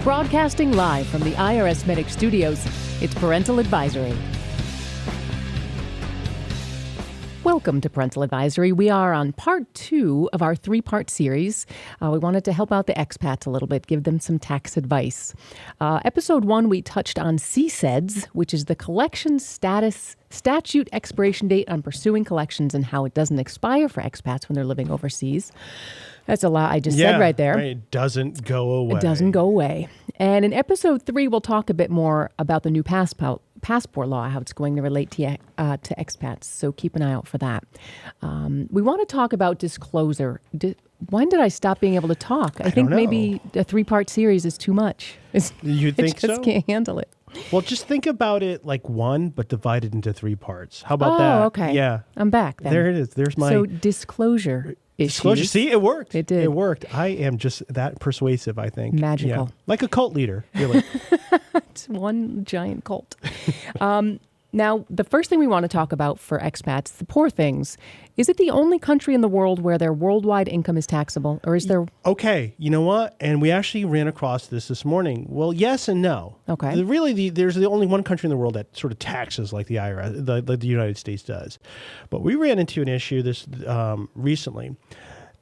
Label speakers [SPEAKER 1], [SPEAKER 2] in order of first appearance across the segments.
[SPEAKER 1] Broadcasting live from the IRSMedic studios, it's Parental Advisory. Welcome to Parental Advisory. We are on part 2 of our 3-part series. We wanted to help out the expats a little bit, give them some tax advice. Episode 1, we touched on CSEDS, which is the collection status statute expiration date on pursuing collections and how it doesn't expire for expats when they're living overseas. That's a lot I just said right there.
[SPEAKER 2] Right. It doesn't go away.
[SPEAKER 1] It doesn't go away. And in episode 3, we'll talk a bit more about the new passport law, how it's going to relate to expats. So keep an eye out for that. We want to talk about disclosure. When did I stop being able to talk? I think maybe a 3-part series is too much.
[SPEAKER 2] You think so?
[SPEAKER 1] I just can't handle it.
[SPEAKER 2] Well, just think about it like one, but divided into 3 parts. How about that?
[SPEAKER 1] Oh, okay.
[SPEAKER 2] Yeah.
[SPEAKER 1] I'm back then.
[SPEAKER 2] There it is. There's my...
[SPEAKER 1] So disclosure issues.
[SPEAKER 2] Disclosure. See, it worked.
[SPEAKER 1] It did.
[SPEAKER 2] It worked. I am just that persuasive, I think.
[SPEAKER 1] Magical.
[SPEAKER 2] Yeah. Like a cult leader, really.
[SPEAKER 1] It's one giant cult. Now, the first thing we want to talk about for expats, the poor things. Is it the only country in the world where their worldwide income is taxable? Or is there...
[SPEAKER 2] Okay, you know what? And we actually ran across this morning. Well, yes and no.
[SPEAKER 1] Okay.
[SPEAKER 2] There's the only one country in the world that sort of taxes like the IRS, the United States does. But we ran into an issue recently.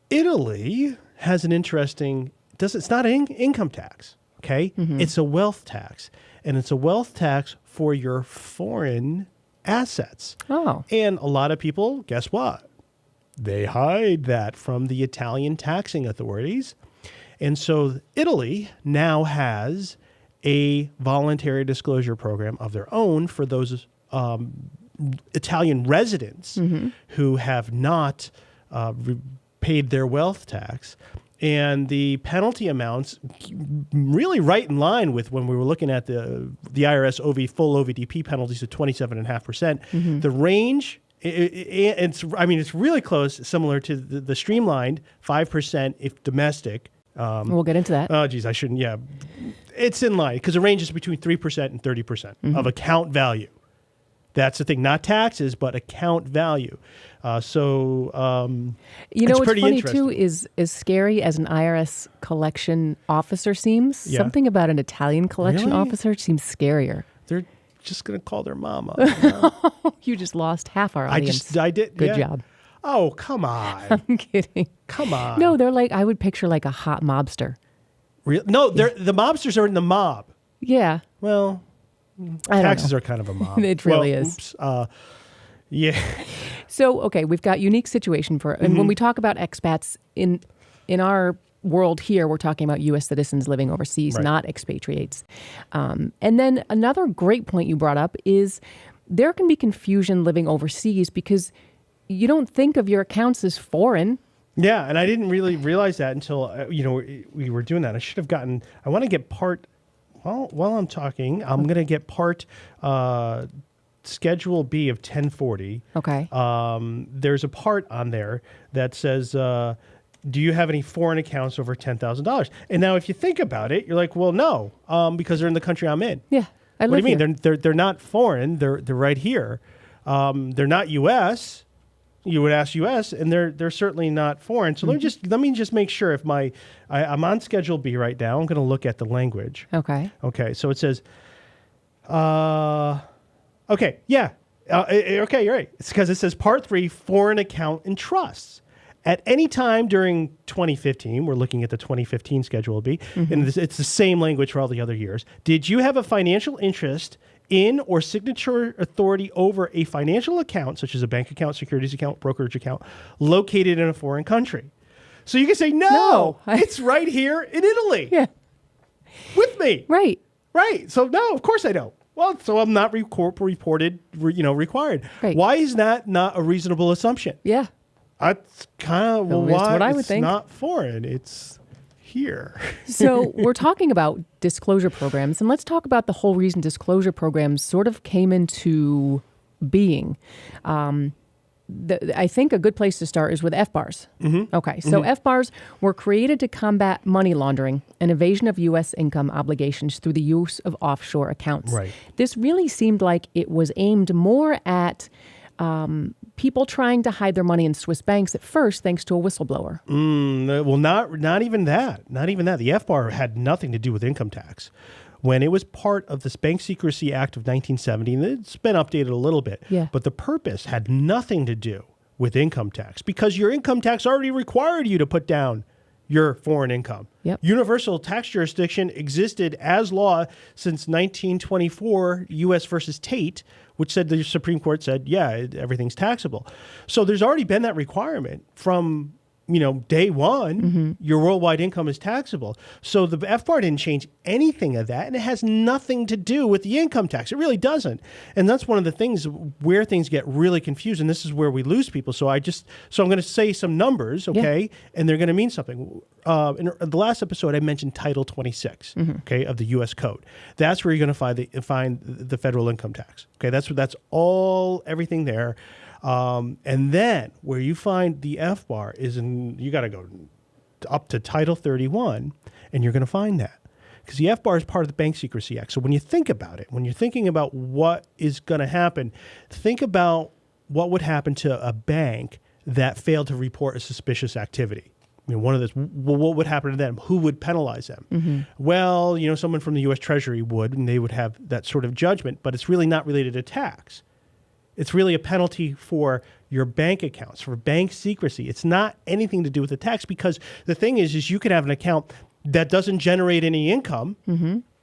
[SPEAKER 2] Italy has an interesting... It's not an income tax, okay? Mm-hmm. It's a wealth tax. And it's a wealth tax for your foreign assets.
[SPEAKER 1] Oh.
[SPEAKER 2] And a lot of people, guess what? They hide that from the Italian taxing authorities. And so Italy now has a voluntary disclosure program of their own for those Italian residents who have not paid their wealth tax. And the penalty amounts really right in line with when we were looking at the IRS full OVDP penalties of 27.5%. The range, it's really close, similar to the Streamlined 5% if domestic.
[SPEAKER 1] We'll get into that.
[SPEAKER 2] Oh, geez, I shouldn't. Yeah, it's in line because the range is between 3% and 30% of account value. That's the thing, not taxes, but account value. What's
[SPEAKER 1] funny too is as scary as an IRS collection officer seems, something about an Italian collection officer seems scarier.
[SPEAKER 2] They're just going to call their mama.
[SPEAKER 1] You just lost half our audience.
[SPEAKER 2] I did.
[SPEAKER 1] Good job.
[SPEAKER 2] Oh, come on.
[SPEAKER 1] I'm kidding.
[SPEAKER 2] Come on.
[SPEAKER 1] No, they're like, I would picture like a hot mobster.
[SPEAKER 2] Really? No, the mobsters are in the mob.
[SPEAKER 1] Yeah.
[SPEAKER 2] Well... Taxes are kind of a mob.
[SPEAKER 1] It really is.
[SPEAKER 2] Oops. Yeah.
[SPEAKER 1] So, okay, we've got unique situation and when we talk about expats in our world here, we're talking about U.S. citizens living overseas, not expatriates. And then another great point you brought up is there can be confusion living overseas because you don't think of your accounts as foreign.
[SPEAKER 2] Yeah, and I didn't really realize that until, we were doing that. I want to get part... Well, while I'm talking, I'm going to get part Schedule B of 1040.
[SPEAKER 1] Okay.
[SPEAKER 2] There's a part on there that says, do you have any foreign accounts over $10,000? And now if you think about it, you're like, well, no, because they're in the country I'm in.
[SPEAKER 1] Yeah.
[SPEAKER 2] What do you mean? They're not foreign. They're right here. They're not U.S., you would ask U.S., and they're certainly not foreign. So let me just make sure if I'm on Schedule B right now. I'm going to look at the language.
[SPEAKER 1] Okay.
[SPEAKER 2] Okay. So it says, okay, yeah, okay, you're right. It's because it says Part 3, Foreign Account and Trusts. At any time during 2015, we're looking at the 2015 Schedule B, and it's the same language for all the other years. Did you have a financial interest in or signature authority over a financial account, such as a bank account, securities account, brokerage account, located in a foreign country? So you can say, no. It's right here in Italy.
[SPEAKER 1] Yeah.
[SPEAKER 2] With me.
[SPEAKER 1] Right.
[SPEAKER 2] Right. So no, of course I don't. Well, so I'm not required. Right. Why is that not a reasonable assumption?
[SPEAKER 1] Yeah.
[SPEAKER 2] That's kind of
[SPEAKER 1] what I would
[SPEAKER 2] it's
[SPEAKER 1] think.
[SPEAKER 2] Not foreign. It's here.
[SPEAKER 1] So we're talking about disclosure programs, and let's talk about the whole reason disclosure programs sort of came into being. I think a good place to start is with FBARs. Okay, so FBARs were created to combat money laundering and evasion of U.S. income obligations through the use of offshore accounts.
[SPEAKER 2] Right.
[SPEAKER 1] This really seemed like it was aimed more at people trying to hide their money in Swiss banks at first, thanks to a whistleblower.
[SPEAKER 2] Well, not even that. Not even that. The FBAR had nothing to do with income tax. When it was part of this Bank Secrecy Act of 1970, and it's been updated a little bit, but the purpose had nothing to do with income tax because your income tax already required you to put down your foreign income. Universal tax jurisdiction existed as law since 1924, U.S. versus Tate, which said the Supreme Court said, everything's taxable. So there's already been that requirement from day one, your worldwide income is taxable. So the FBAR didn't change anything of that, and it has nothing to do with the income tax. It really doesn't. And that's one of the things where things get really confused, and this is where we lose people. So I'm going to say some numbers, okay, and they're going to mean something. In the last episode, I mentioned Title 26, okay, of the U.S. Code. That's where you're going to find the federal income tax. Okay, that's everything there. And then where you find the FBAR is you got to go up to Title 31, and you're going to find that. Because the FBAR is part of the Bank Secrecy Act. So when you think about it, when you're thinking about what is going to happen, think about what would happen to a bank that failed to report a suspicious activity. One of those, what would happen to them? Who would penalize them? Well, someone from the U.S. Treasury would, and they would have that sort of judgment, but it's really not related to tax. It's really a penalty for your bank accounts, for bank secrecy. It's not anything to do with the tax because the thing is you could have an account that doesn't generate any income.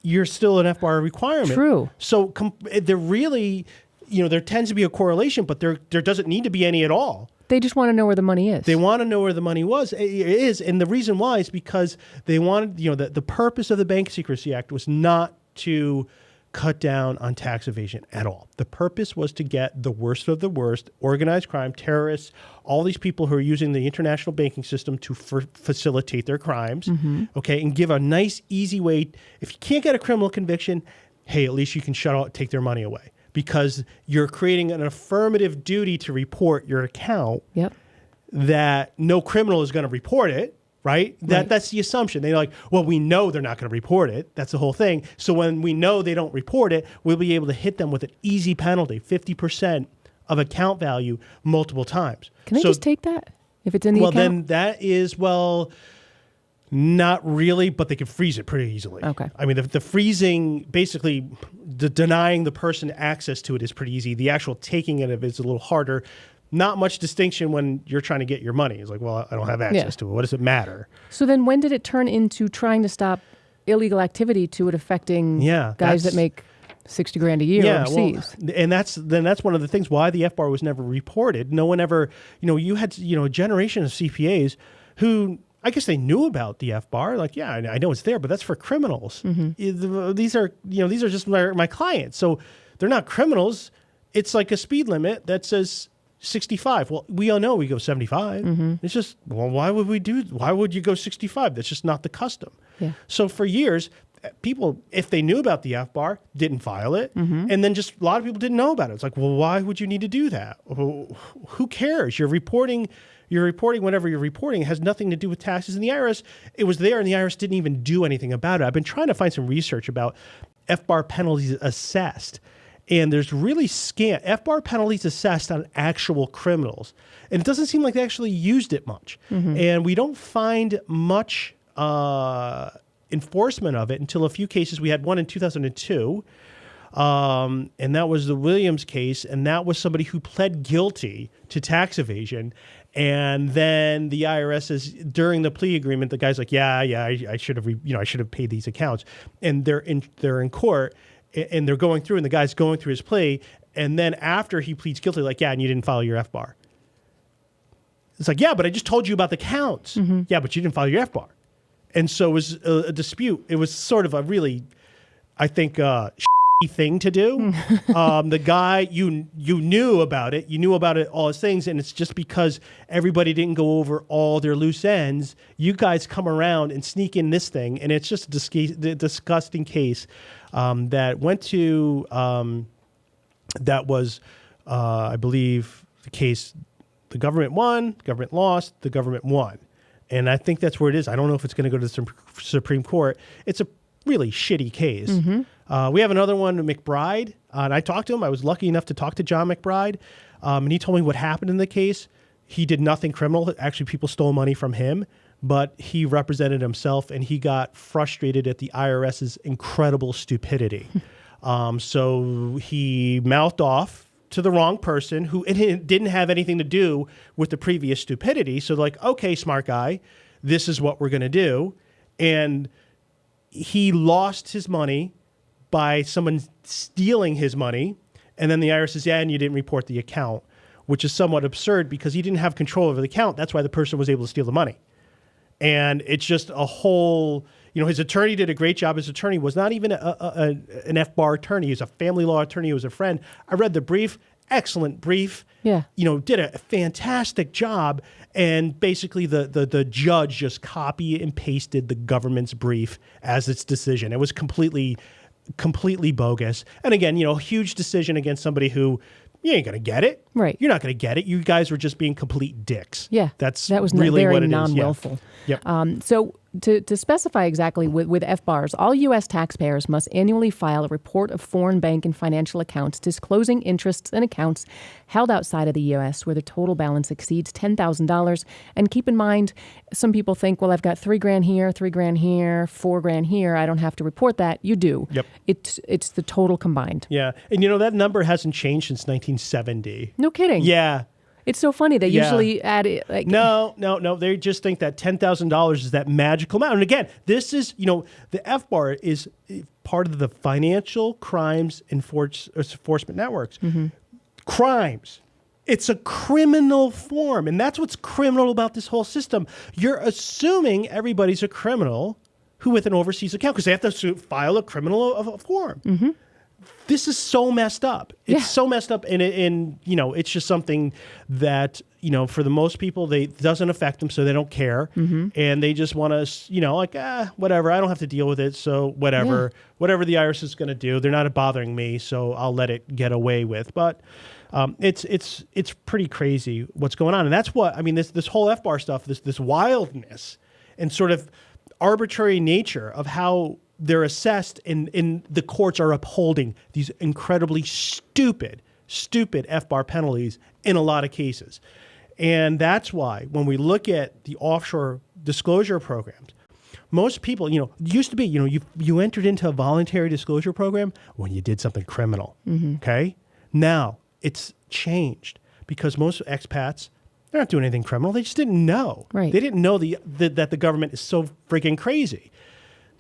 [SPEAKER 2] You're still an FBAR requirement.
[SPEAKER 1] True.
[SPEAKER 2] So there really, there tends to be a correlation, but there doesn't need to be any at all.
[SPEAKER 1] They just want to know where the money is.
[SPEAKER 2] They want to know where the money is. And the reason why is because they wanted, the purpose of the Bank Secrecy Act was not to cut down on tax evasion at all. The purpose was to get the worst of the worst, organized crime, terrorists, all these people who are using the international banking system to facilitate their crimes, okay, and give a nice, easy way. If you can't get a criminal conviction, hey, at least you can take their money away because you're creating an affirmative duty to report your account that no criminal is going to report it. Right? That's the assumption. They're like, well, we know they're not going to report it. That's the whole thing. So when we know they don't report it, we'll be able to hit them with an easy penalty, 50% of account value multiple times.
[SPEAKER 1] Can they just take that if it's in the account?
[SPEAKER 2] Well, then that is, not really, but they can freeze it pretty easily.
[SPEAKER 1] Okay.
[SPEAKER 2] I mean, the freezing, basically denying the person access to it is pretty easy. The actual taking it is a little harder. Not much distinction when you're trying to get your money. It's like, well, I don't have access to it. What does it matter?
[SPEAKER 1] So then when did it turn into trying to stop illegal activity to it affecting guys that make $60,000 a year overseas?
[SPEAKER 2] Well, and that's one of the things why the FBAR was never reported. No one ever, you had, a generation of CPAs who, I guess they knew about the FBAR. Like, I know it's there, but that's for criminals. These are just my clients. So they're not criminals. It's like a speed limit that says 65. Well, we all know we go 75. It's just, why would you go 65? That's just not the custom. So for years, people, if they knew about the FBAR, didn't file it. And then just a lot of people didn't know about it. It's like, well, why would you need to do that? Who cares? You're reporting whatever you're reporting. It has nothing to do with taxes. And the IRS, it was there and the IRS didn't even do anything about it. I've been trying to find some research about FBAR penalties assessed. And there's really scant FBAR penalties assessed on actual criminals. And it doesn't seem like they actually used it much. And we don't find much enforcement of it until a few cases. We had one in 2002, and that was the Williams case. And that was somebody who pled guilty to tax evasion. And then the IRS is, during the plea agreement, the guy's like, I should have paid these accounts. And they're in court. And they're going through, and the guy's going through his plea, and then after he pleads guilty, like, and you didn't file your FBAR. It's like, but I just told you about the counts. Yeah, but you didn't file your FBAR. And so it was a dispute. It was sort of a really, I think, thing to do. The guy, you knew about it. You knew about it, all his things, and it's just because everybody didn't go over all their loose ends. You guys come around and sneak in this thing, and it's just a disgusting case that went to, that was, I believe, the case, the government won, the government lost, the government won. And I think that's where it is. I don't know if it's going to go to the Supreme Court. It's a really shitty case. We have another one, McBride. And I talked to him. I was lucky enough to talk to John McBride. And he told me what happened in the case. He did nothing criminal. Actually, people stole money from him, but he represented himself, and he got frustrated at the IRS's incredible stupidity. So he mouthed off to the wrong person who it didn't have anything to do with the previous stupidity. So like, okay, smart guy, this is what we're going to do. And he lost his money by someone stealing his money. And then the IRS says, yeah, and you didn't report the account, which is somewhat absurd because he didn't have control over the account. That's why the person was able to steal the money. And it's just a whole, his attorney did a great job. His attorney was not even an FBAR attorney. He was a family law attorney. He was a friend. I read the brief, excellent brief.
[SPEAKER 1] Yeah.
[SPEAKER 2] Did a fantastic job. And basically the judge just copy and pasted the government's brief as its decision. It was completely bogus. And again, huge decision against somebody who you ain't going to get it.
[SPEAKER 1] Right.
[SPEAKER 2] You're not going to get it. You guys were just being complete dicks.
[SPEAKER 1] Yeah.
[SPEAKER 2] That was
[SPEAKER 1] really
[SPEAKER 2] very
[SPEAKER 1] what it
[SPEAKER 2] non-willful.
[SPEAKER 1] is. Yeah. Yep. So to specify exactly with FBARs, all U.S. taxpayers must annually file a report of foreign bank and financial accounts disclosing interests and accounts held outside of the U.S. where the total balance exceeds $10,000. And keep in mind, some people think, well, I've got $3,000 here, $3,000 here, $4,000 here. I don't have to report that. You do.
[SPEAKER 2] Yep.
[SPEAKER 1] It's the total combined.
[SPEAKER 2] Yeah. And that number hasn't changed since 1970.
[SPEAKER 1] No kidding.
[SPEAKER 2] Yeah.
[SPEAKER 1] It's so funny. They usually add it. Like,
[SPEAKER 2] No. They just think that $10,000 is that magical amount. And again, this is, the FBAR is part of the Financial Crimes Enforcement Networks. Mm-hmm. Crimes. It's a criminal form. And that's what's criminal about this whole system. You're assuming everybody's a criminal who with an overseas account because they have to file a criminal form. Mm-hmm. This is so messed up. It's so messed up, and it's just something that for the most people, it doesn't affect them, so they don't care, and they just want to, whatever. I don't have to deal with it, so whatever the IRS is going to do, they're not bothering me, so I'll let it get away with. But it's pretty crazy what's going on, and that's what this whole FBAR stuff, this wildness and sort of arbitrary nature of how they're assessed and the courts are upholding these incredibly stupid FBAR penalties in a lot of cases. And that's why when we look at the offshore disclosure programs, most people, it used to be, you entered into a voluntary disclosure program when you did something criminal, okay? Now it's changed because most expats, they're not doing anything criminal. They just didn't know.
[SPEAKER 1] Right.
[SPEAKER 2] They didn't know that the government is so freaking crazy.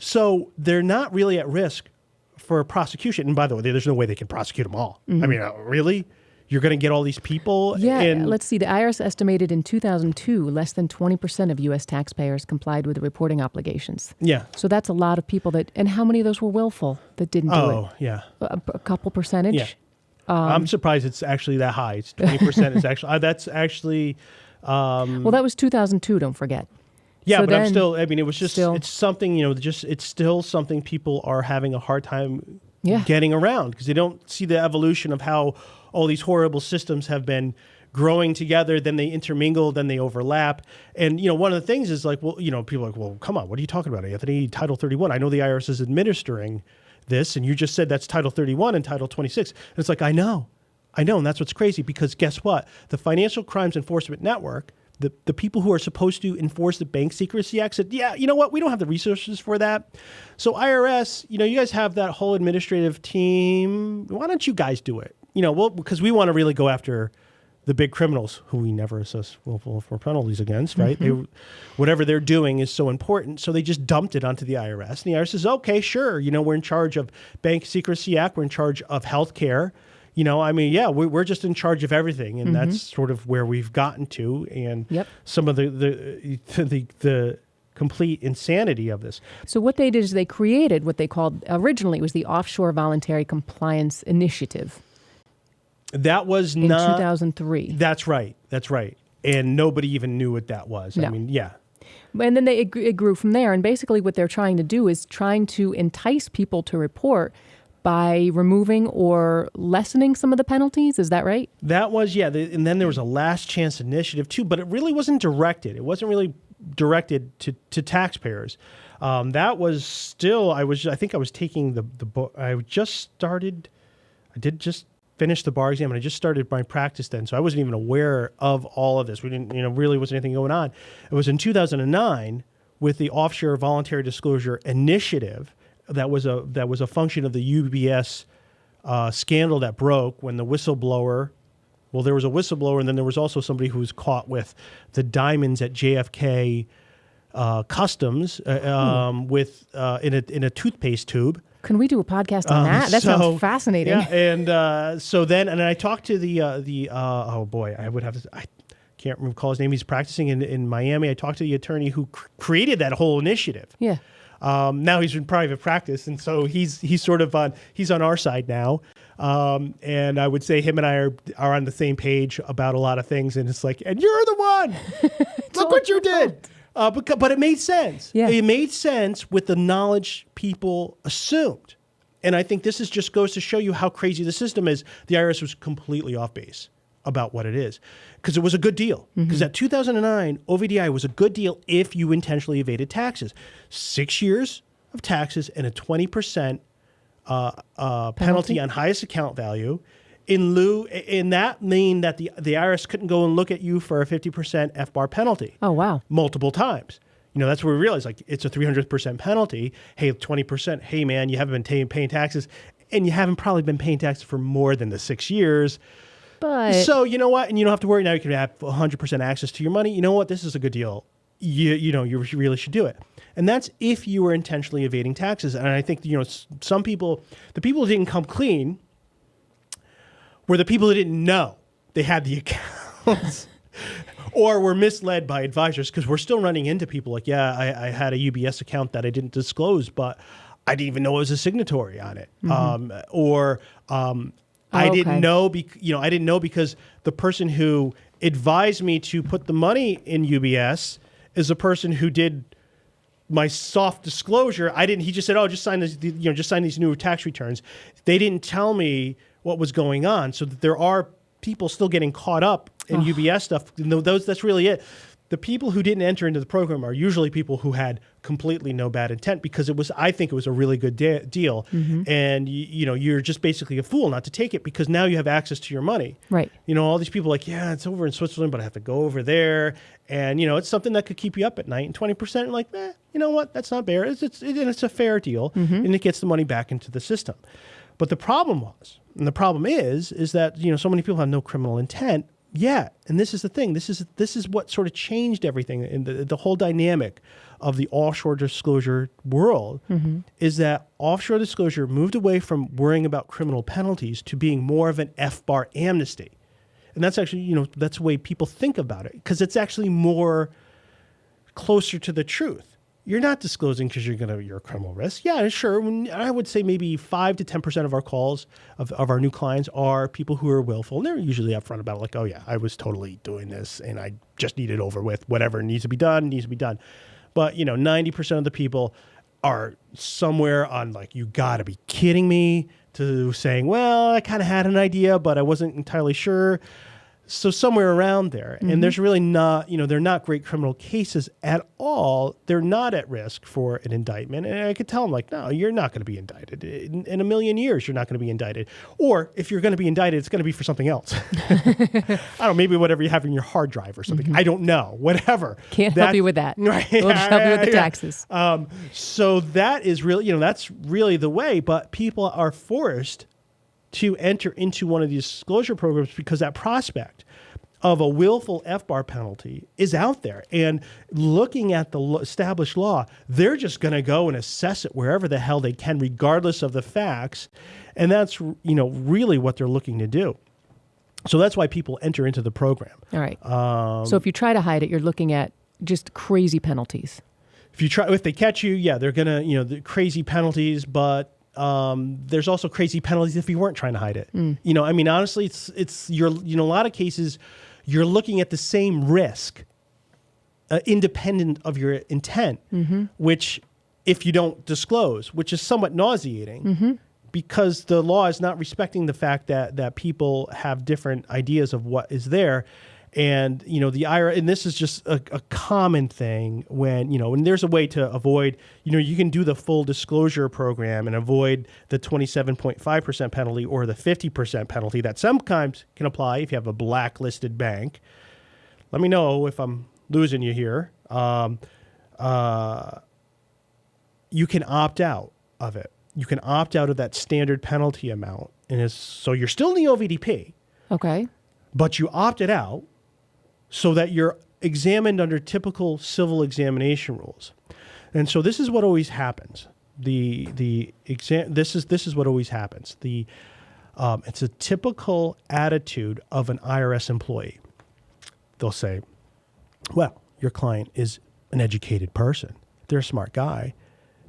[SPEAKER 2] So they're not really at risk for prosecution. And by the way, there's no way they can prosecute them all. Mm-hmm. Really? You're going to get all these people?
[SPEAKER 1] Yeah, let's see. The IRS estimated in 2002, less than 20% of U.S. taxpayers complied with the reporting obligations.
[SPEAKER 2] Yeah.
[SPEAKER 1] So that's a lot of people and how many of those were willful that didn't do it?
[SPEAKER 2] Oh, yeah.
[SPEAKER 1] A couple percentage?
[SPEAKER 2] Yeah. I'm surprised it's actually that high. It's 20%. It's actually, that's actually...
[SPEAKER 1] well, that was 2002, don't forget.
[SPEAKER 2] Yeah,
[SPEAKER 1] so
[SPEAKER 2] but I'm still, it was just,
[SPEAKER 1] still,
[SPEAKER 2] it's something, it's still something people are having a hard time getting around because they don't see the evolution of how all these horrible systems have been growing together, then they intermingle, then they overlap. And, one of the things is like, well, people are like, well, come on, what are you talking about, Anthony? Title 31. I know the IRS is administering this, and you just said that's Title 31 and Title 26. And it's like, I know, and that's what's crazy because guess what? The Financial Crimes Enforcement Network, the people who are supposed to enforce the Bank Secrecy Act said, yeah, you know what? We don't have the resources for that. So IRS, you guys have that whole administrative team. Why don't you guys do it? Because we want to really go after the big criminals who we never assess willful for penalties against, right? Mm-hmm. Whatever they're doing is so important. So they just dumped it onto the IRS. And the IRS says, okay, sure. We're in charge of Bank Secrecy Act. We're in charge of healthcare. We're just in charge of everything, and that's sort of where we've gotten to, and some of the complete insanity of this.
[SPEAKER 1] So what they did is they created what they called originally was the Offshore Voluntary Compliance Initiative.
[SPEAKER 2] That was
[SPEAKER 1] in 2003.
[SPEAKER 2] That's right, and nobody even knew what that was.
[SPEAKER 1] No. And then it grew from there, and basically what they're trying to do is trying to entice people to report by removing or lessening some of the penalties. Is that right?
[SPEAKER 2] That was, and then there was a last chance initiative too, but it really wasn't directed. It wasn't really directed to taxpayers. That was still, I think I was taking the book. I just started I did just finish the bar exam, and I just started my practice then, so I wasn't even aware of all of this. We didn't, really wasn't anything going on. It was in 2009 with the Offshore Voluntary Disclosure Initiative that was a function of the UBS scandal that broke when the whistleblower. Well, there was a whistleblower, and then there was also somebody who was caught with the diamonds at JFK Customs with in a toothpaste tube.
[SPEAKER 1] Can we do a podcast on that? That sounds fascinating.
[SPEAKER 2] Yeah, and so then I talked to the oh boy, I can't recall his name. He's practicing in Miami. I talked to the attorney who created that whole initiative.
[SPEAKER 1] Yeah.
[SPEAKER 2] Now he's in private practice, and so he's sort of he's on our side now. And I would say him and I are on the same page about a lot of things, and it's like, and you're the one. Look what you did. But it made sense.
[SPEAKER 1] Yeah.
[SPEAKER 2] It made sense with the knowledge people assumed. And I think this just goes to show you how crazy the system is. The IRS was completely off base about what it is, because it was a good deal. Because at 2009, OVDI was a good deal if you intentionally evaded taxes. 6 years of taxes and a 20% penalty on highest account value. In that mean that the IRS couldn't go and look at you for a 50% FBAR penalty.
[SPEAKER 1] Oh, wow.
[SPEAKER 2] Multiple times. That's where we realized, like, it's a 300% penalty. Hey, 20%. Hey, man, you haven't been paying taxes, and you haven't probably been paying taxes for more than the 6 years.
[SPEAKER 1] But
[SPEAKER 2] So you know what? And you don't have to worry. Now you can have 100% access to your money. You know what? This is a good deal. You really should do it. And that's if you were intentionally evading taxes. And I think, some people, the people who didn't come clean were the people who didn't know they had the accounts or were misled by advisors, because we're still running into people like, I had a UBS account that I didn't disclose, but I didn't even know it was a signatory on it. I didn't know, I didn't know because the person who advised me to put the money in UBS is the person who did my soft disclosure. He just said, just sign this, just sign these new tax returns. They didn't tell me what was going on, so that there are people still getting caught up in UBS stuff. And that's really it. The people who didn't enter into the program are usually people who had completely no bad intent, because I think it was a really good deal. And you're just basically a fool not to take it, because now you have access to your money.
[SPEAKER 1] Right.
[SPEAKER 2] All these people are like, yeah, it's over in Switzerland, but I have to go over there. And, it's something that could keep you up at night. And 20%, like, you know what? That's not fair. It's a fair deal. And it gets the money back into the system. But the problem is that, so many people have no criminal intent. Yeah, and this is the thing. This is what sort of changed everything in the whole dynamic of the offshore disclosure world, is that offshore disclosure moved away from worrying about criminal penalties to being more of an FBAR amnesty. And that's actually, that's the way people think about it, because it's actually more closer to the truth. You're not disclosing because you're a criminal risk. Yeah, sure. I would say maybe 5 to 10% of our calls of our new clients are people who are willful. And they're usually upfront about it, like, oh yeah, I was totally doing this and I just need it over with. Whatever needs to be done, needs to be done. But 90% of the people are somewhere on, like, you got to be kidding me, to saying, well, I kind of had an idea, but I wasn't entirely sure. So somewhere around there. And there's really not, they're not great criminal cases at all. They're not at risk for an indictment. And I could tell them, like, no, you're not going to be indicted. In a million years, you're not going to be indicted. Or if you're going to be indicted, it's going to be for something else. I don't know, maybe whatever you have in your hard drive or something. I don't know, whatever.
[SPEAKER 1] Can't help you with that.
[SPEAKER 2] Right.
[SPEAKER 1] We'll just help you with the taxes.
[SPEAKER 2] So that is really, that's really the way. But people are forced to enter into one of these disclosure programs because that prospect of a willful FBAR penalty is out there. And looking at the established law, they're just going to go and assess it wherever the hell they can, regardless of the facts. And that's, really what they're looking to do. So that's why people enter into the program.
[SPEAKER 1] All right. So if you try to hide it, you're looking at just crazy penalties.
[SPEAKER 2] If they catch you, yeah, they're going to, the crazy penalties, but there's also crazy penalties if you weren't trying to hide it. Honestly, it's a lot of cases, you're looking at the same risk, independent of your intent, which if you don't disclose, which is somewhat nauseating, because the law is not respecting the fact that people have different ideas of what is there. And, the IRS, and this is just a common thing when, and there's a way to avoid, you can do the full disclosure program and avoid the 27.5% penalty or the 50% penalty that sometimes can apply if you have a blacklisted bank. Let me know if I'm losing you here. You can opt out of it. You can opt out of that standard penalty amount. And so you're still in the OVDP.
[SPEAKER 1] Okay.
[SPEAKER 2] But you opted out so that you're examined under typical civil examination rules. And so this is what always happens. This is what always happens. It's a typical attitude of an IRS employee. They'll say, well, your client is an educated person. They're a smart guy.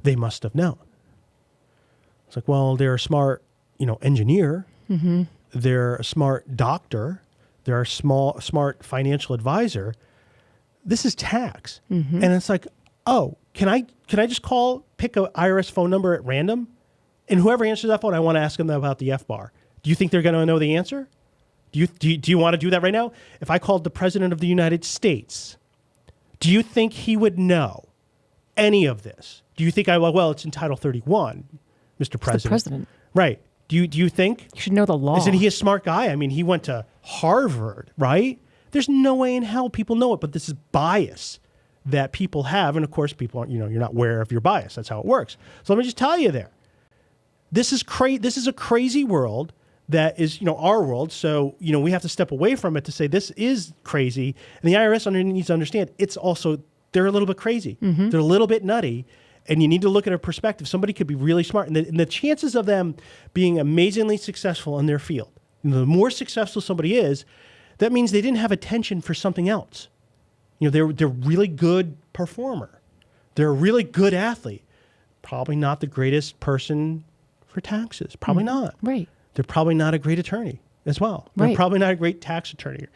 [SPEAKER 2] They must have known. It's like, well, they're a smart, engineer. Mm-hmm. They're a smart doctor. They're a smart financial advisor. This is tax. Mm-hmm. And it's like, oh, can I just pick an IRS phone number at random? And whoever answers that phone, I want to ask them about the FBAR. Do you think they're going to know the answer? Do you want to do that right now? If I called the President of the United States, do you think he would know any of this? Do you think it's in Title 31, Mr. President.
[SPEAKER 1] It's the president.
[SPEAKER 2] Right. Do you think?
[SPEAKER 1] You should know the law.
[SPEAKER 2] Isn't he a smart guy? I mean, he went to Harvard, right? There's no way in hell people know it, but this is bias that people have. And of course, people, you're not aware of your bias. That's how it works. So let me just tell you there. This is a crazy world that is, our world. So, we have to step away from it to say this is crazy. And the IRS needs to understand they're a little bit crazy. Mm-hmm. They're a little bit nutty. And you need to look at a perspective. Somebody could be really smart. And the chances of them being amazingly successful in their field, the more successful somebody is, that means they didn't have attention for something else. They're really good performer. They're a really good athlete. Probably not the greatest person for taxes. Probably not.
[SPEAKER 1] Right.
[SPEAKER 2] They're probably not a great attorney as well.
[SPEAKER 1] Right.
[SPEAKER 2] They're probably not a great tax attorney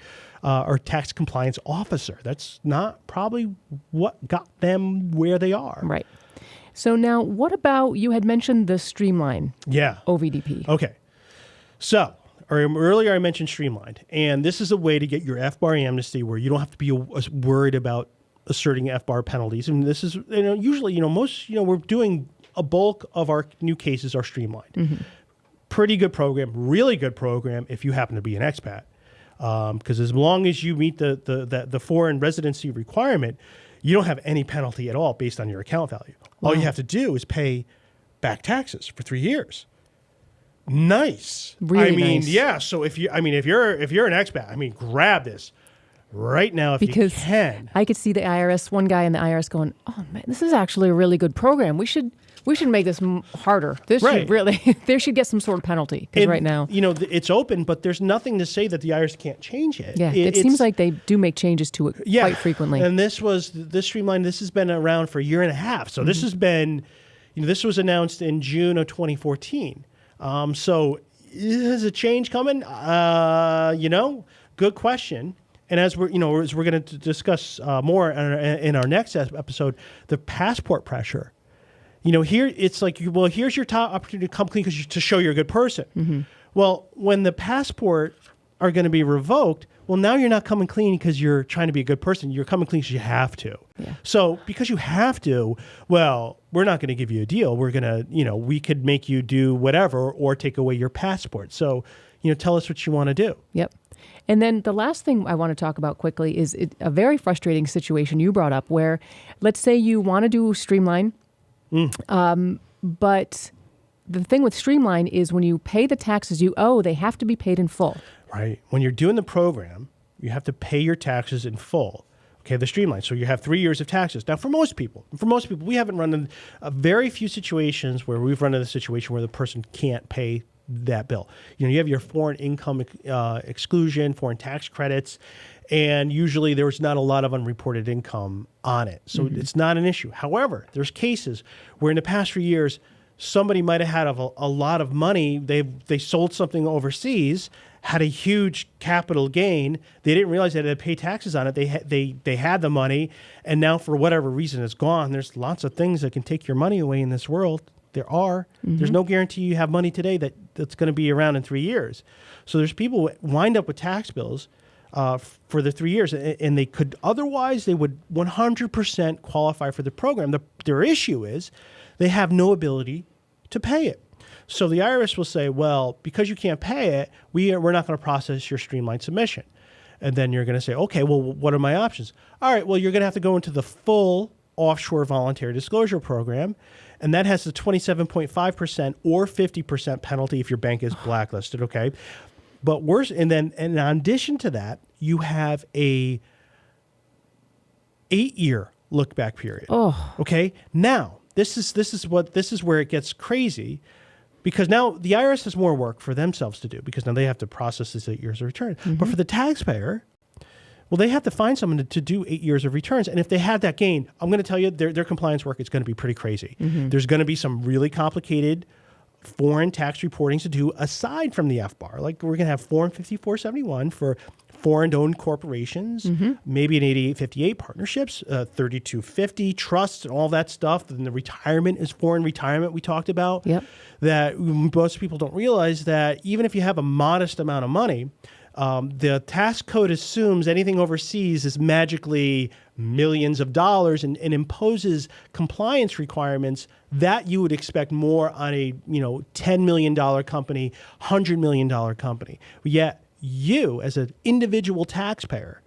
[SPEAKER 2] or tax compliance officer. That's not probably what got them where they are.
[SPEAKER 1] Right. So now, what about, you had mentioned the Streamlined OVDP.
[SPEAKER 2] Okay. So earlier I mentioned Streamlined, and this is a way to get your FBAR amnesty where you don't have to be worried about asserting FBAR penalties. And this is, usually, most, we're doing a bulk of our new cases are Streamlined. Mm-hmm. Pretty good program, really good program if you happen to be an expat. Because as long as you meet the foreign residency requirement, you don't have any penalty at all based on your account value. Wow. All you have to do is pay back taxes for 3 years. Nice.
[SPEAKER 1] Really nice.
[SPEAKER 2] Yeah. So if you're an expat, grab this right now if you can.
[SPEAKER 1] I could see one guy in the IRS going, "Oh man, this is actually a really good program. We should make this harder. This should really, there should get some sort of penalty because right now,
[SPEAKER 2] it's open, but there's nothing to say that the IRS can't change it.
[SPEAKER 1] Yeah, it seems like they do make changes to it quite frequently.
[SPEAKER 2] And this Streamline. This has been around for a year and a half. So this has been, this was announced in June of 2014. So is a change coming? Good question. And as we're going to discuss more in our next episode, the passport pressure. Here it's like, here's your top opportunity to come clean to show you're a good person. Mm-hmm. Well, when the passport are going to be revoked, now you're not coming clean because you're trying to be a good person. You're coming clean because you have to. Yeah. So because you have to, we're not going to give you a deal. We're going to, we could make you do whatever or take away your passport. So, tell us what you want to do.
[SPEAKER 1] Yep. And then the last thing I want to talk about quickly is a very frustrating situation you brought up where, let's say you want to do Streamline, but the thing with Streamline is when you pay the taxes you owe, they have to be paid in full.
[SPEAKER 2] Right. When you're doing the program, you have to pay your taxes in full. Okay, the Streamline. So you have 3 years of taxes. Now, for most people, we haven't run into very few situations where we've run into a situation where the person can't pay that bill. You have your foreign income exclusion, foreign tax credits, and usually there's not a lot of unreported income on it. So it's not an issue. However, there's cases where in the past 3 years, somebody might have had a lot of money. They sold something overseas, had a huge capital gain. They didn't realize they had to pay taxes on it. They had the money, and now for whatever reason it's gone. There's lots of things that can take your money away in this world. There are. Mm-hmm. There's no guarantee you have money today that's going to be around in 3 years. So there's people who wind up with tax bills for the 3 years, and they would 100% qualify for the program. Their issue is they have no ability to pay it. So the IRS will say, well, because you can't pay it, we're not going to process your streamlined submission. And then you're going to say, okay, well, what are my options? All right, well, you're going to have to go into the full offshore voluntary disclosure program, and that has the 27.5% or 50% penalty if your bank is blacklisted, okay? But worse, and in addition to that, you have a 8-year look back period.
[SPEAKER 1] Oh.
[SPEAKER 2] Okay? Now, this is where it gets crazy, because now the IRS has more work for themselves to do, because now they have to process this 8 years of return. Mm-hmm. But for the taxpayer, well, they have to find someone to do 8 years of returns. And if they had that gain, I'm going to tell you, their compliance work is going to be pretty crazy. Mm-hmm. There's going to be some really complicated foreign tax reporting to do aside from the FBAR. Like, we're going to have Form 5471 for foreign-owned corporations, mm-hmm. maybe an 8858 partnerships, 3250 trusts and all that stuff. Then the retirement is foreign retirement we talked about.
[SPEAKER 1] Yep.
[SPEAKER 2] That most people don't realize that even if you have a modest amount of money, the tax code assumes anything overseas is magically millions of dollars and imposes compliance requirements that you would expect more on a $10 million company, $100 million company. Yet you, as an individual taxpayer,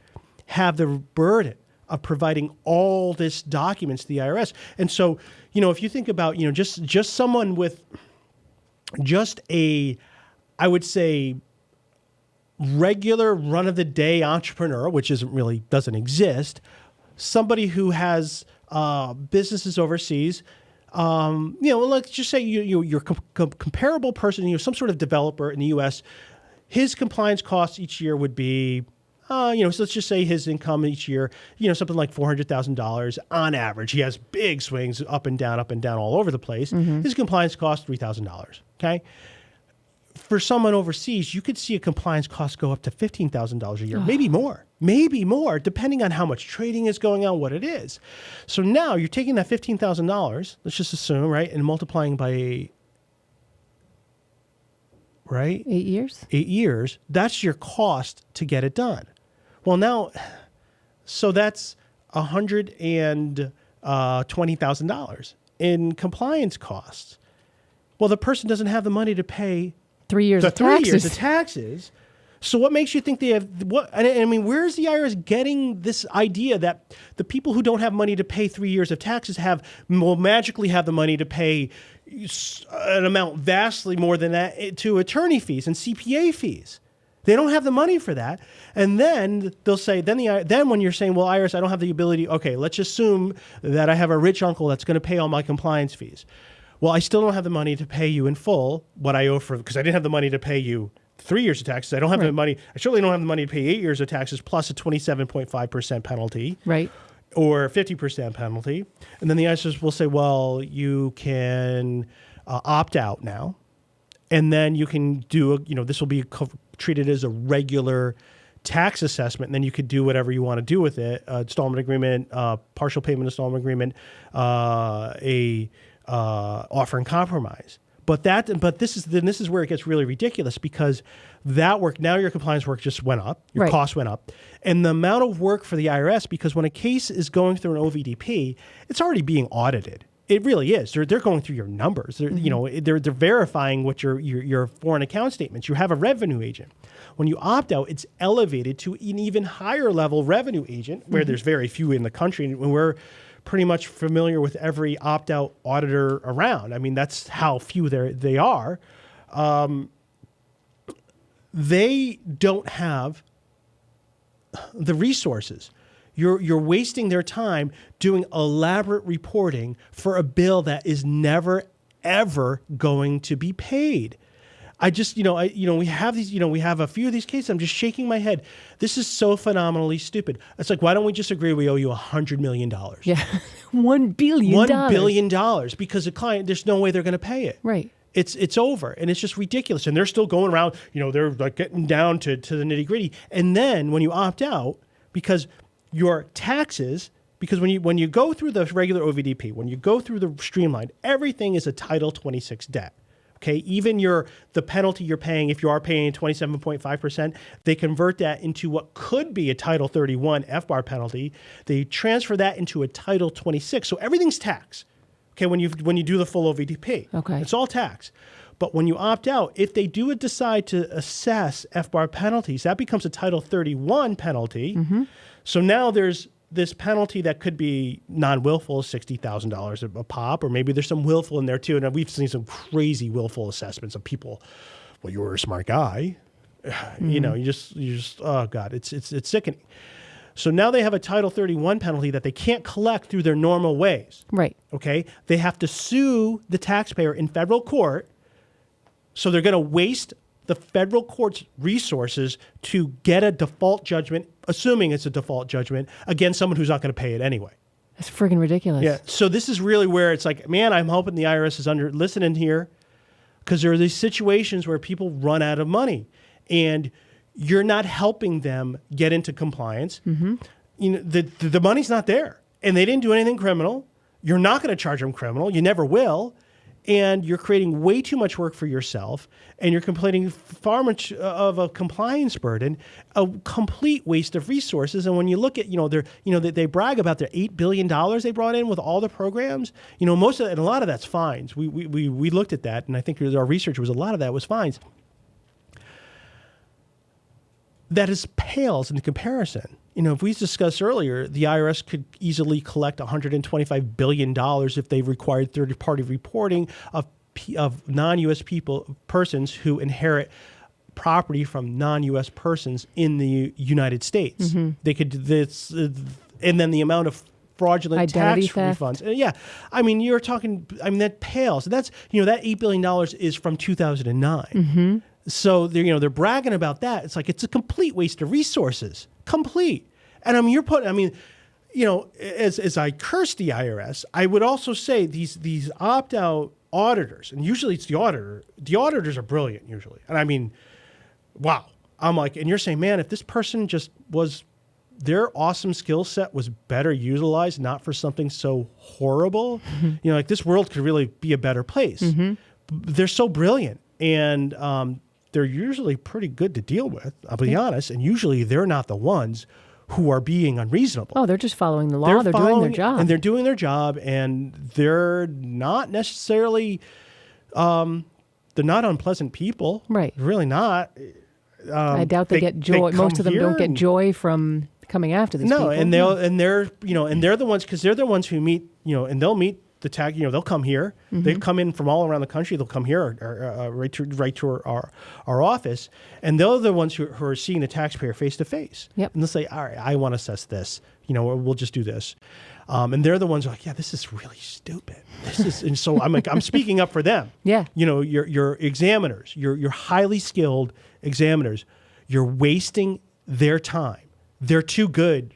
[SPEAKER 2] have the burden of providing all this documents to the IRS. And so, if you think about, just someone with just I would say, regular run-of-the-day entrepreneur, which doesn't exist, somebody who has businesses overseas, let's just say you're comparable person, some sort of developer in the U.S., his compliance costs each year would be, so let's just say his income each year, something like $400,000 on average. He has big swings up and down all over the place. Mm-hmm. His compliance costs $3,000, okay? For someone overseas, you could see a compliance cost go up to $15,000 a year, maybe more, depending on how much trading is going on, what it is. So now you're taking that $15,000, let's just assume, right, and multiplying by 8 years? 8 years, that's your cost to get it done. Well, now, so that's $120,000 in compliance costs. Well, the person doesn't have the money to pay
[SPEAKER 1] 3 years of taxes.
[SPEAKER 2] 3 years of taxes. So what makes you think they have what? I mean, where's the IRS getting this idea that the people who don't have money to pay 3 years of taxes will magically have the money to pay an amount vastly more than that to attorney fees and CPA fees? They don't have the money for that. And then they'll say, then when you're saying, well, IRS, I don't have the ability. Okay, let's assume that I have a rich uncle that's going to pay all my compliance fees. Well, I still don't have the money to pay you in full what I owe because I didn't have the money to pay you 3 years of taxes. I don't have the money. I certainly don't have the money to pay 8 years of taxes plus a 27.5% penalty.
[SPEAKER 1] Right.
[SPEAKER 2] Or 50% penalty. And then the IRS will say, well, you can opt out now. And then you can do, this will be treated as a regular tax assessment. And then you could do whatever you want to do with it. Installment agreement, partial payment installment agreement, offer and compromise. But this is where it gets really ridiculous, because that work, now your compliance work just went up, your costs went up, and the amount of work for the IRS, because when a case is going through an OVDP, it's already being audited. It really is. They're going through your numbers. They're they're verifying what your foreign account statements. You have a revenue agent. When you opt out, it's elevated to an even higher level revenue agent, where there's very few in the country, and we're pretty much familiar with every opt-out auditor around. I mean, that's how few they are. They don't have the resources. You're wasting their time doing elaborate reporting for a bill that is never, ever going to be paid. I just, we have these, we have a few of these cases. I'm just shaking my head. This is so phenomenally stupid. It's like, why don't we just agree we owe you $100 million?
[SPEAKER 1] Yeah, $1 billion.
[SPEAKER 2] $1 billion, because the client, there's no way they're going to pay it.
[SPEAKER 1] Right.
[SPEAKER 2] It's over, and it's just ridiculous. And they're still going around, they're like getting down to the nitty gritty. And then when you opt out, because your taxes, because when you go through the regular OVDP, when you go through the streamlined, everything is a Title 26 debt. Okay, even the penalty you're paying, if you are paying 27.5%, they convert that into what could be a Title 31 FBAR penalty. They transfer that into a Title 26. So everything's tax. Okay, when you do the full OVDP,
[SPEAKER 1] okay,
[SPEAKER 2] it's all tax. But when you opt out, if they do decide to assess FBAR penalties, that becomes a Title 31 penalty.
[SPEAKER 1] Mm-hmm.
[SPEAKER 2] So now there's this penalty that could be non-willful, $60,000 a pop, or maybe there's some willful in there too. And we've seen some crazy willful assessments of people. Well, you were a smart guy,
[SPEAKER 1] Mm-hmm.
[SPEAKER 2] you just oh God, it's sickening. So now they have a Title 31 penalty that they can't collect through their normal ways.
[SPEAKER 1] Right.
[SPEAKER 2] Okay, they have to sue the taxpayer in federal court. So they're going to waste the federal court's resources to get a default judgment, assuming it's a default judgment, against someone who's not going to pay it anyway.
[SPEAKER 1] That's friggin' ridiculous.
[SPEAKER 2] Yeah. So this is really where it's like, man, I'm hoping the IRS is listening here, because there are these situations where people run out of money and you're not helping them get into compliance.
[SPEAKER 1] Mm-hmm.
[SPEAKER 2] You know, the money's not there and they didn't do anything criminal. You're not going to charge them criminal. You never will. And you're creating way too much work for yourself, and you're complaining far much of a compliance burden, a complete waste of resources. And when you look at, they brag about their $8 billion they brought in with all the programs. Most of that, and a lot of that's fines. We looked at that, and I think our research was a lot of that was fines. That is pales in comparison. If we discussed earlier, the IRS could easily collect $125 billion if they required third-party reporting of non-U.S. persons who inherit property from non-U.S. persons in the United States. Mm-hmm. They could do this, and then the amount of fraudulent
[SPEAKER 1] identity
[SPEAKER 2] tax
[SPEAKER 1] theft.
[SPEAKER 2] refunds. Yeah, you're talking. That pales. That's that $8 billion is from 2009. Mm-hmm. So they're bragging about that. It's like it's a complete waste of resources. Complete. And as I curse the IRS, I would also say these opt-out auditors, and usually it's the auditor. The auditors are brilliant usually. And wow. I'm like, and you're saying, man, if this person just was, their awesome skill set was better utilized, not for something so horrible, mm-hmm. This world could really be a better place. Mm-hmm. They're so brilliant. And they're usually pretty good to deal with, I'll be honest. And usually they're not the ones who are being unreasonable.
[SPEAKER 1] Oh, they're just following the law. They're doing their job.
[SPEAKER 2] And they're doing their job, and they're not necessarily, they're not unpleasant people.
[SPEAKER 1] Right.
[SPEAKER 2] Really not.
[SPEAKER 1] I doubt they get joy. Most of them don't get joy from coming after these people.
[SPEAKER 2] No, and they're the ones, because they're the ones who meet, and they'll meet the tag, they'll come here. Mm-hmm. They come in from all around the country. They'll come here right to our office, and they're the ones who are seeing the taxpayer face to face.
[SPEAKER 1] Yep.
[SPEAKER 2] And they'll say, "All right, I want to assess this. We'll just do this." And they're the ones who are like, "Yeah, this is really stupid. This is," and so I'm speaking up for them.
[SPEAKER 1] Yeah.
[SPEAKER 2] Your examiners, your highly skilled examiners, you're wasting their time. They're too good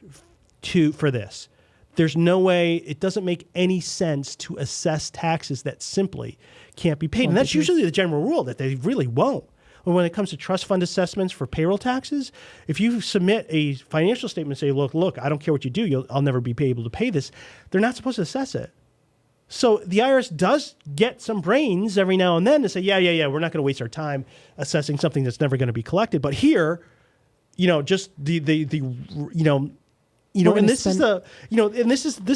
[SPEAKER 2] for this. There's no way, it doesn't make any sense to assess taxes that simply can't be paid. And that's usually the general rule, that they really won't. When it comes to trust fund assessments for payroll taxes, if you submit a financial statement and say, look, I don't care what you do, I'll never be able to pay this, they're not supposed to assess it. So the IRS does get some brains every now and then to say, yeah, we're not going to waste our time assessing something that's never going to be collected. But here, just and this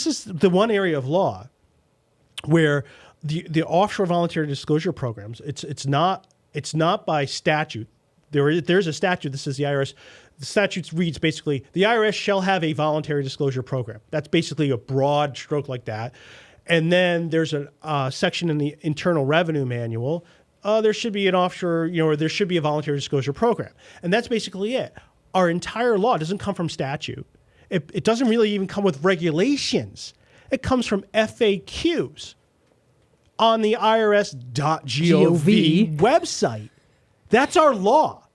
[SPEAKER 2] is the one area of law where the offshore voluntary disclosure programs, it's not by statute. There's a statute that says the IRS. The statute reads basically, the IRS shall have a voluntary disclosure program. That's basically a broad stroke like that. And then there's a section in the Internal Revenue Manual. There should be an offshore, or there should be a voluntary disclosure program, and that's basically it. Our entire law doesn't come from statute. It doesn't really even come with regulations. It comes from FAQs on the IRS.gov website. That's our law.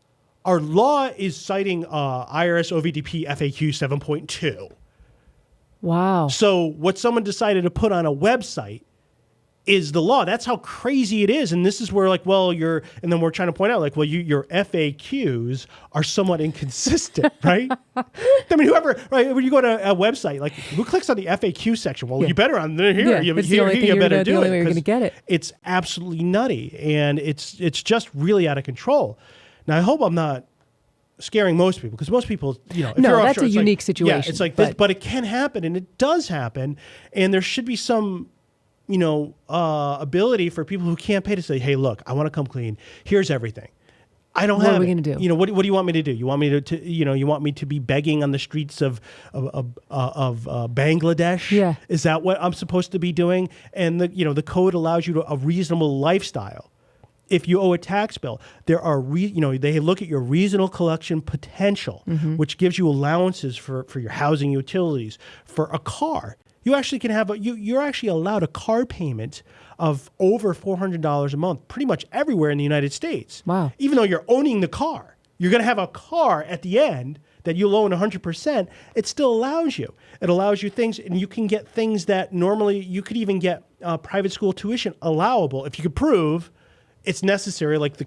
[SPEAKER 2] Our law is citing IRS OVDP FAQ 7.2.
[SPEAKER 1] Wow.
[SPEAKER 2] So what someone decided to put on a website is the law. That's how crazy it is. And this is where and then we're trying to point out your FAQs are somewhat inconsistent, right? I mean, when you go to a website, who clicks on the FAQ section? Well, you better on here.
[SPEAKER 1] Yeah,
[SPEAKER 2] You
[SPEAKER 1] it's the only thing
[SPEAKER 2] you better do
[SPEAKER 1] the only
[SPEAKER 2] it.
[SPEAKER 1] way you're going to get it.
[SPEAKER 2] It's absolutely nutty. And it's just really out of control. Now, I hope I'm not scaring most people, because most people, if you're
[SPEAKER 1] that's
[SPEAKER 2] offshore,
[SPEAKER 1] a unique situation.
[SPEAKER 2] Yeah, it's like this, but it can happen, and it does happen. And there should be some ability for people who can't pay to say, hey, look, I want to come clean. Here's everything. I don't have it.
[SPEAKER 1] What are we going to do?
[SPEAKER 2] What do you want me to do? You want me to you want me to be begging on the streets of Bangladesh? Yeah. Is that what I'm supposed to be doing? And the code allows you a reasonable lifestyle. If you owe a tax bill, there are they look at your reasonable collection potential, which gives you allowances for your housing, utilities, for a car. You actually can have you're actually allowed a car payment of over $400 a month, pretty much everywhere in the United States.
[SPEAKER 1] Wow!
[SPEAKER 2] Even though you're owning the car, you're going to have a car at the end that you'll own 100%. It still allows you. It allows you things, and you can get things that normally you could even get private school tuition allowable if you could prove it's necessary, like the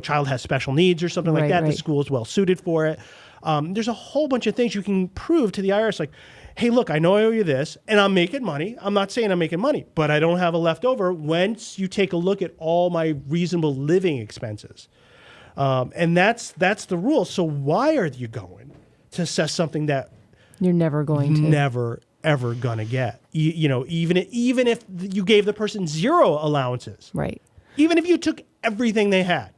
[SPEAKER 2] child has special needs or something like that. The school is well suited for it. There's a whole bunch of things you can prove to the IRS, like, hey, look, I know I owe you this, and I'm making money. I'm not saying I'm making money, but I don't have a leftover once you take a look at all my reasonable living expenses. And that's the rule. So why are you going to assess something that
[SPEAKER 1] you're never going to?
[SPEAKER 2] Never, ever going to get? Even if you gave the person zero allowances.
[SPEAKER 1] Right.
[SPEAKER 2] Even if you took everything they had,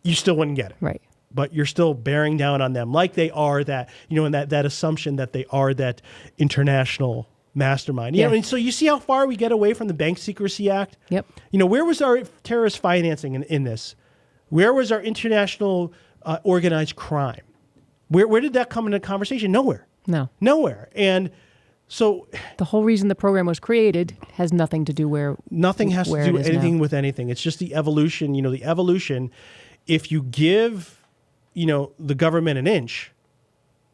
[SPEAKER 2] you still wouldn't get it.
[SPEAKER 1] Right.
[SPEAKER 2] But you're still bearing down on them like they are that, and that assumption that they are that international mastermind. And so you see how far we get away from the Bank Secrecy Act?
[SPEAKER 1] Yep.
[SPEAKER 2] Where was our terrorist financing in this? Where was our international organized crime? Where did that come into conversation? Nowhere.
[SPEAKER 1] No.
[SPEAKER 2] Nowhere. And so
[SPEAKER 1] the whole reason the program was created has nothing to do
[SPEAKER 2] nothing has to do anything with anything. It's just the evolution. The evolution. If you give the government an inch,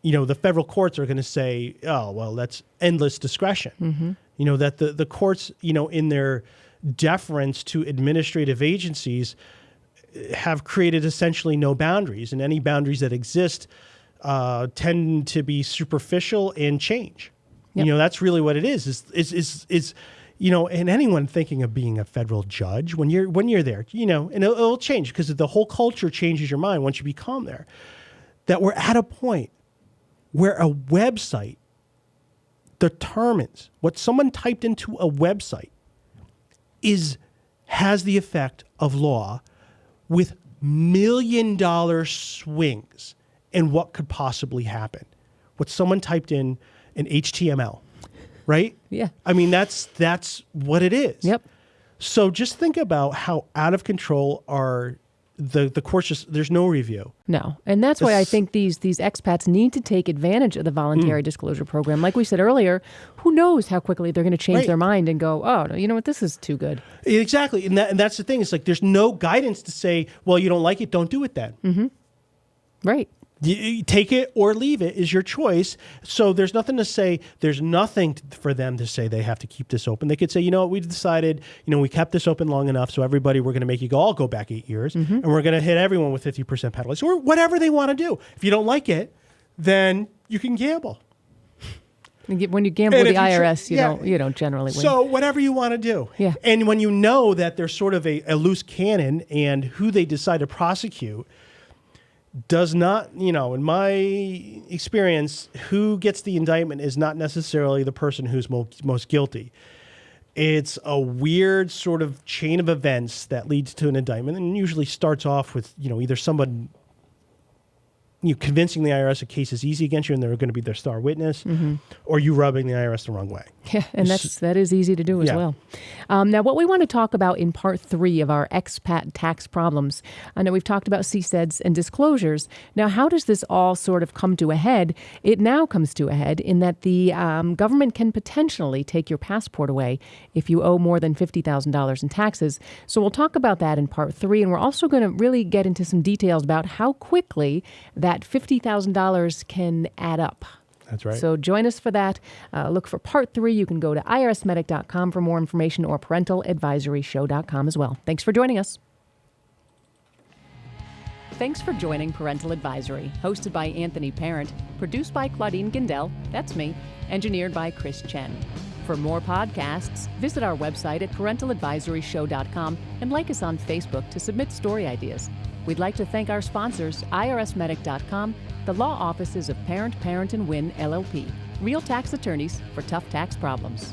[SPEAKER 2] the federal courts are going to say, oh, well, that's endless discretion. That the courts, in their deference to administrative agencies, have created essentially no boundaries, and any boundaries that exist tend to be superficial and change. Yep. That's really what it is and anyone thinking of being a federal judge, when you're there, and it'll change because the whole culture changes your mind once you become there, that we're at a point where a website determines what someone typed into a website has the effect of law, with $1 million swings in what could possibly happen. What someone typed in HTML. Right?
[SPEAKER 1] Yeah.
[SPEAKER 2] I mean, that's what it is.
[SPEAKER 1] Yep.
[SPEAKER 2] So just think about how out of control are the courts. There's no review.
[SPEAKER 1] No. And that's why I think these expats need to take advantage of the voluntary disclosure program. Like we said earlier, who knows how quickly they're going to change their mind and go, oh, you know what, this is too good.
[SPEAKER 2] Exactly. And that's the thing. It's like there's no guidance to say, well, you don't like it, don't do it then.
[SPEAKER 1] Mm-hmm. Right.
[SPEAKER 2] You take it or leave it is your choice. So there's nothing to say. There's nothing for them to say they have to keep this open. They could say, we decided, we kept this open long enough. So everybody, we're going to make you all go back 8 years, and we're going to hit everyone with 50% penalties, or whatever they want to do. If you don't like it, then you can gamble.
[SPEAKER 1] When you gamble with the IRS, you don't generally win.
[SPEAKER 2] So whatever you want to do.
[SPEAKER 1] Yeah.
[SPEAKER 2] And when you know that there's sort of a loose cannon, and who they decide to prosecute does not, in my experience, who gets the indictment is not necessarily the person who's most guilty. It's a weird sort of chain of events that leads to an indictment, and usually starts off with, either someone convincing the IRS a case is easy against you and they're going to be their star witness, or you rubbing the IRS the wrong way.
[SPEAKER 1] Yeah, and that is easy to do as well. Now, what we want to talk about in part 3 of our expat tax problems, I know we've talked about CSEDs and disclosures. Now, how does this all sort of come to a head? It now comes to a head in that the government can potentially take your passport away if you owe more than $50,000 in taxes. So we'll talk about that in part 3, and we're also going to really get into some details about how quickly that $50,000 can add up.
[SPEAKER 2] That's right.
[SPEAKER 1] So join us for that. Look for part 3. You can go to IRSMedic.com for more information or ParentalAdvisoryShow.com as well. Thanks for joining us. Thanks for joining Parental Advisory, hosted by Anthony Parent, produced by Claudine Gindel, that's me, engineered by Chris Chen. For more podcasts, visit our website at ParentalAdvisoryShow.com and like us on Facebook to submit story ideas. We'd like to thank our sponsors, IRSMedic.com, the law offices of Parent, and Wynn, LLP, real tax attorneys for tough tax problems.